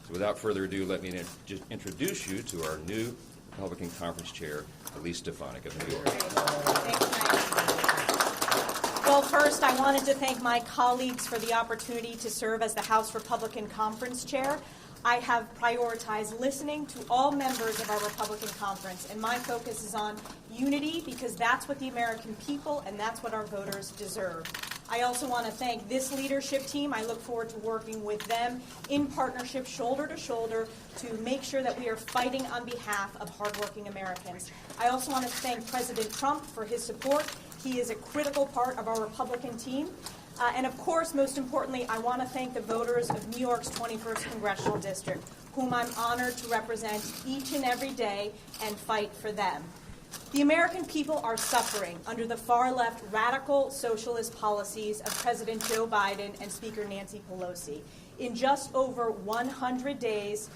So without further ado, let me just introduce you to our new Republican Conference Chair, Elise Stefanik of New York. Well, first, I wanted to thank my colleagues for the opportunity to serve as the House Republican Conference Chair. I have prioritized listening to all members of our Republican Conference, and my focus is on unity because that's what the American people and that's what our voters deserve. I also want to thank this leadership team. I look forward to working with them in partnership, shoulder to shoulder, to make sure that we are fighting on behalf of hardworking Americans. I also want to thank President Trump for his support. He is a critical part of our Republican team. And of course, most importantly, I want to thank the voters of New York's 21st Congressional District, whom I'm honored to represent each and every day and fight for them. The American people are suffering under the far-left radical socialist policies of President Joe Biden and Speaker Nancy Pelosi. In just over 100 days,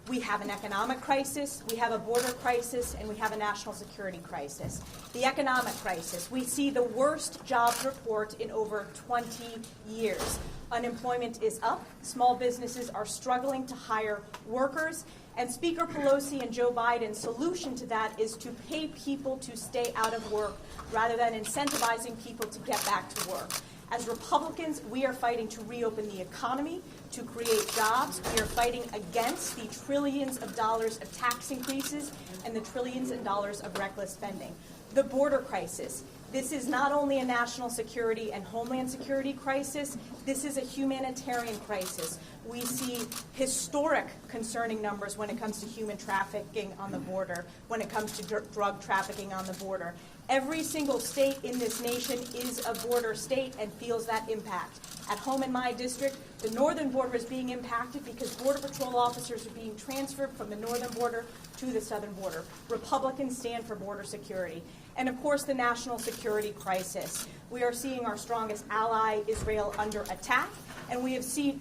we have an economic crisis, we have a border crisis, and we have a national security crisis. The economic crisis, we see the worst jobs report in over 20 years. Unemployment is up, small businesses are struggling to hire workers, and Speaker Pelosi and Joe Biden's solution to that is to pay people to stay out of work rather than incentivizing people to get back to work. As Republicans, we are fighting to reopen the economy, to create jobs. We are fighting against the trillions of dollars of tax increases and the trillions of dollars of reckless spending. The border crisis. This is not only a national security and homeland security crisis, this is a humanitarian crisis. We see historic concerning numbers when it comes to human trafficking on the border, when it comes to drug trafficking on the border. Every single state in this nation is a border state and feels that impact. At home in my district, the northern border is being impacted because Border Patrol officers are being transferred from the northern border to the southern border. Republicans stand for border security. And of course, the national security crisis. We are seeing our strongest ally, Israel, under attack. And we have seen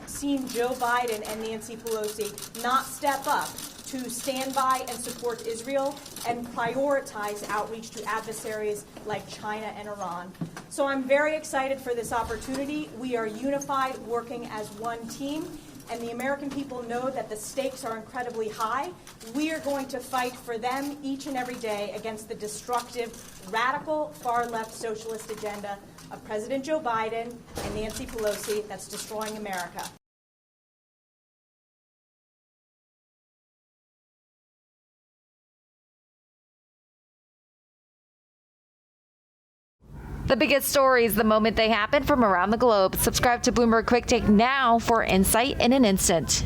Joe Biden and Nancy Pelosi not step up to stand by and support Israel and prioritize outreach to adversaries like China and Iran. So I'm very excited for this opportunity. We are unified, working as one team, and the American people know that the stakes are incredibly high. We are going to fight for them each and every day against the destructive, radical, far-left socialist agenda of President Joe Biden and Nancy Pelosi that's destroying America. The biggest stories the moment they happen from around the globe. Subscribe to Bloomberg Quicktake now for insight in an instant.